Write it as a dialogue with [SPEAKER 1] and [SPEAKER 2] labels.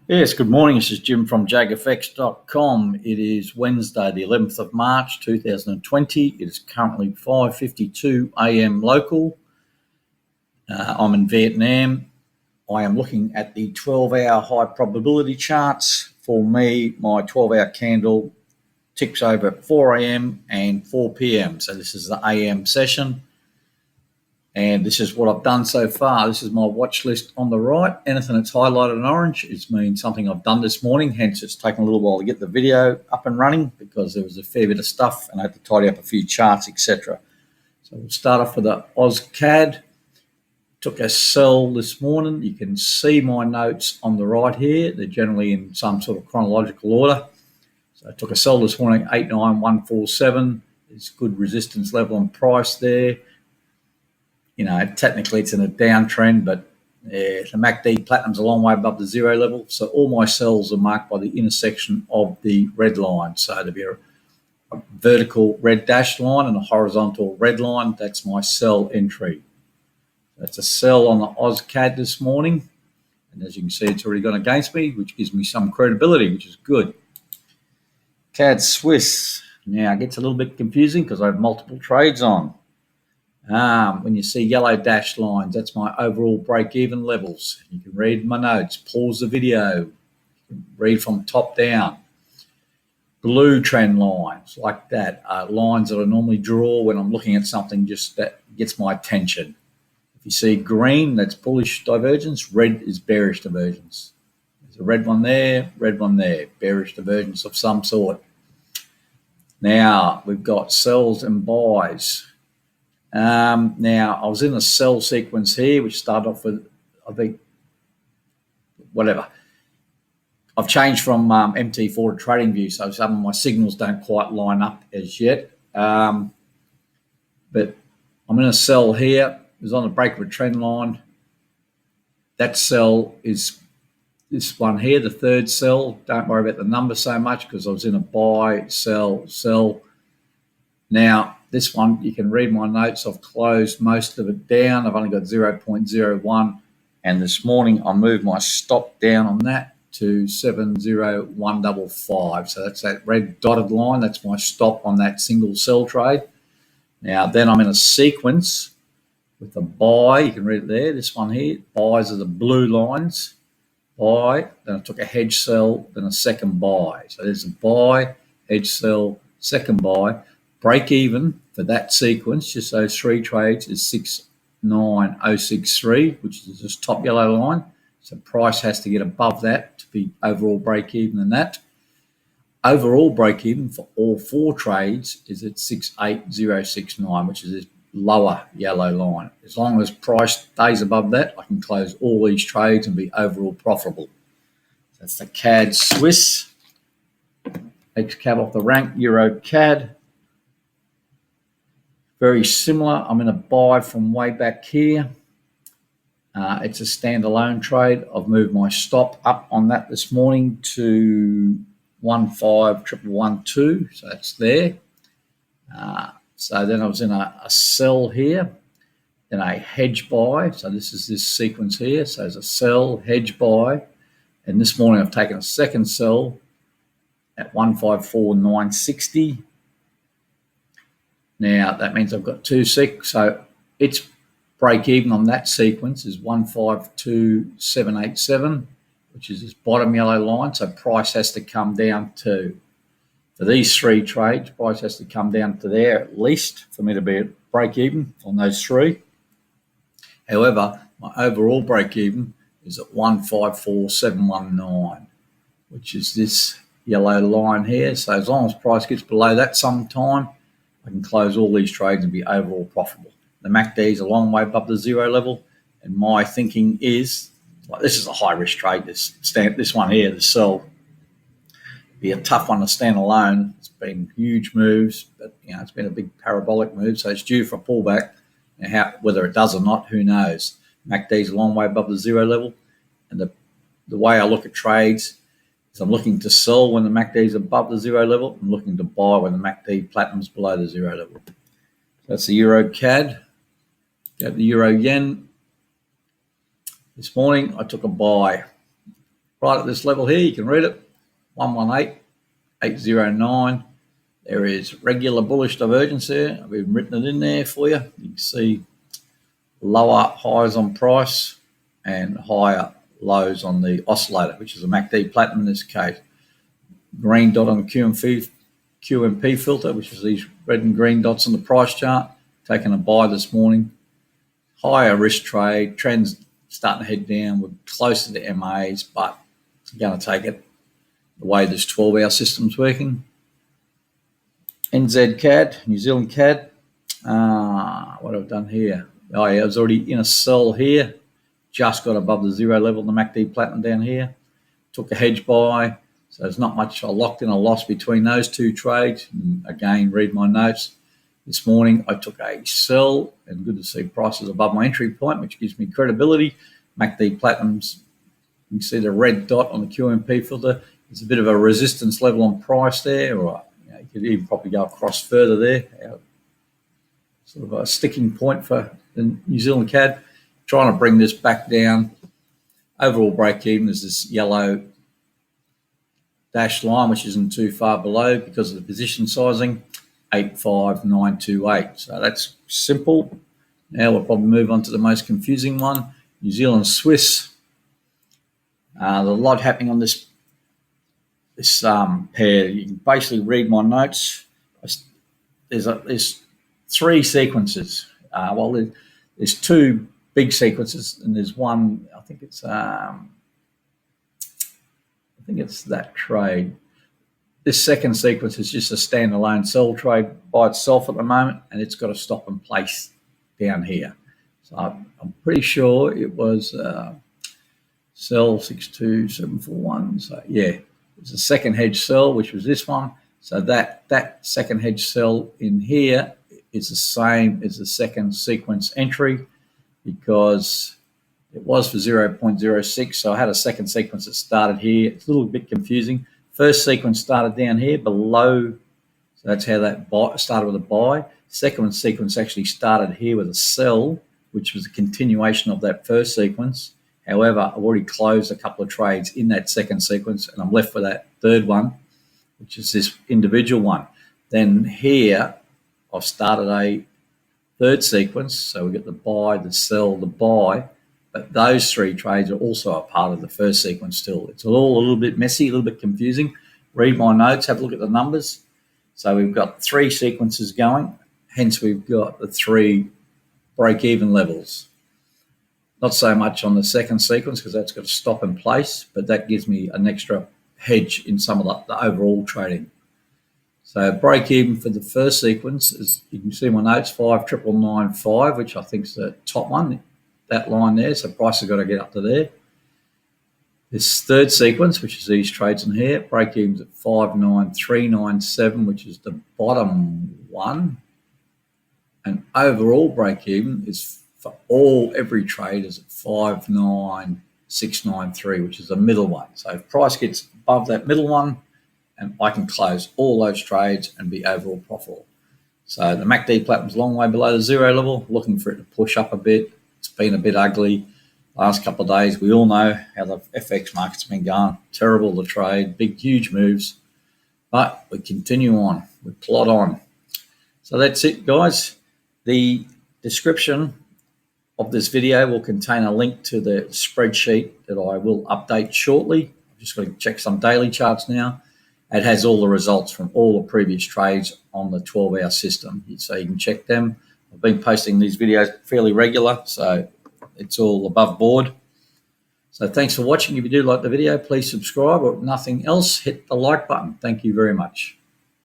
[SPEAKER 1] Yes, good morning. This is Jim from JAGfx.com. It is Wednesday, the 11th of March, 2020. It is currently 5:52 a.m. local. I'm in Vietnam. I am looking at the 12-hour high probability charts. For me, my 12-hour candle ticks over at 4 a.m. and 4 p.m. So this is the AM session. And this is what I've done so far. This is my watch list on the right. Anything that's highlighted in orange, it means something I've done this morning. Hence, it's taken a little while to get the video up and running because there was a fair bit of stuff and I had to tidy up a few charts, etc. So we'll start off with the AusCAD. Took a sell this morning. You can see my notes on the right here. They're generally in some sort of chronological order. So I took a sell this morning, 89147. There's good resistance level and price there. You know, technically it's in a downtrend, but the MACD platinum's a long way above the zero level. So all my sells are marked by the intersection of the red line. So there'll be a vertical red dashed line and a horizontal red line. That's my sell entry. That's a sell on the AusCAD this morning. And as you can see, it's already gone against me, which gives me some credibility, which is good. CAD Swiss. Now it gets a little bit confusing because I have multiple trades on. When you see yellow dashed lines, that's my overall break-even levels. You can read my notes, pause the video, you can read from top down. Blue trend lines like that are lines that I normally draw when I'm looking at something just that gets my attention. If you see green, that's bullish divergence. Red is bearish divergence. There's a red one there, bearish divergence of some sort. Now we've got sells and buys. Now, I was in a sell sequence here, which started off with, I think, whatever. I've changed from MT4 to TradingView, so some of my signals don't quite line up as yet. But I'm in a sell here. It was on the break of a trend line. That sell is this one here, the third sell. Don't worry about the number so much because I was in a buy, sell, sell. Now, this one, you can read my notes. I've closed most of it down. I've only got 0.01. And this morning, I moved my stop down on that to 70155. So that's that red dotted line. That's my stop on that single sell trade. Now, then I'm in a sequence with a buy. You can read it there. This one here. Buys are the blue lines. Buy. Then I took a hedge sell, then a second buy. So there's a buy, hedge sell, second buy. Break even for that sequence, just those three trades, is 69063, which is this top yellow line. So price has to get above that to be overall break even in that. Overall break even for all four trades is at 68069, which is this lower yellow line. As long as price stays above that, I can close all these trades and be overall profitable. That's the CAD Swiss. Next cab off the rank, Euro CAD. Very similar. I'm in a buy from way back here. It's a standalone trade. I've moved my stop up on that this morning to 15112. So that's there. So then I was in a sell here, then a hedge buy. So this is this sequence here. So there's a sell, hedge buy. And this morning I've taken a second sell at 154,960. Now, that means I've got 2.6, so its break even on that sequence is 152,787, which is this bottom yellow line, so price has to come down to, for these three trades, price has to come down to there at least for me to be at break even on those three. However, my overall break even is at 154,719, which is this yellow line here. So as long as price gets below that sometime, I can close all these trades and be overall profitable. The MACD is a long way above the zero level, and my thinking is, like, this is a high risk trade. This one here, the sell, be a tough one to stand alone. It's been huge moves, but it's been a big parabolic move, so it's due for a pullback. And whether it does or not, who knows? MACD is a long way above the zero level, and the way I look at trades, so I'm looking to sell when the MACD is above the zero level. I'm looking to buy when the MACD platinum's below the zero level. That's the Euro CAD. Go to the Euro Yen. This morning I took a buy right at this level here. You can read it, 118.809. There is regular bullish divergence there. I've even written it in there for you. You can see lower highs on price and higher lows on the oscillator, which is a MACD platinum in this case. Green dot on the QMP filter, which is these red and green dots on the price chart. Taking a buy this morning. Higher risk trade. Trends starting to head down. We're close to the MAs, but I'm going to take it the way this 12-hour system's working. NZ CAD, New Zealand CAD. What have I done here? Oh yeah, I was already in a sell here. Just got above the zero level in the MACD platinum down here. Took a hedge buy. So there's not much. I locked in a loss between those two trades. And again, read my notes. This morning I took a sell, and good to see prices above my entry point, which gives me credibility. MACD platinums, you can see the red dot on the QMP filter. There's a bit of a resistance level on price there, or you could even probably go across further there. Sort of a sticking point for the New Zealand CAD. Trying to bring this back down. Overall break even is this yellow dashed line, which isn't too far below because of the position sizing, 85928. So that's simple. Now we'll probably move on to the most confusing one, New Zealand Swiss. There's a lot happening on this pair. You can basically read my notes. There's three sequences. There's two big sequences, and there's one. I think it's that trade. This second sequence is just a standalone sell trade by itself at the moment, and it's got a stop and place down here. So I'm pretty sure it was sell 62741. So yeah, it's a second hedge sell, which was this one. So that second hedge sell in here is the same as the second sequence entry, because it was for 0.06. So I had a second sequence that started here. It's a little bit confusing. First sequence started down here below. So that's how that started with a buy. Second sequence actually started here with a sell, which was a continuation of that first sequence. However, I've already closed a couple of trades in that second sequence, and I'm left with that third one, which is this individual one. Then here, I've started a third sequence. So we get the buy, the sell, the buy. But those three trades are also a part of the first sequence still. It's all a little bit messy, a little bit confusing. Read my notes, have a look at the numbers. So we've got three sequences going. Hence, we've got the three break-even levels. Not so much on the second sequence because that's got to stop in place, but that gives me an extra hedge in some of the overall trading. So break-even for the first sequence is, you can see my notes, 59995, which I think is the top one. That line there, so price has got to get up to there. This third sequence, which is these trades in here, break even's at 59397, which is the bottom one. And overall break even is for every trade is at 59693, which is the middle one. So if price gets above that middle one, and I can close all those trades and be overall profitable. So the MACD platinum's a long way below the zero level, looking for it to push up a bit. It's been a bit ugly last couple of days. We all know how the FX market's been going. Terrible to trade, big, huge moves. But we continue on. We plod on. So that's it, guys. The description of this video will contain a link to the spreadsheet that I will update shortly. I've just got to check some daily charts now. It has all the results from all the previous trades on the 12-hour system, so you can check them. I've been posting these videos fairly regular, so it's all above board. So thanks for watching. If you do like the video, please subscribe, or if nothing else, hit the like button. Thank you very much.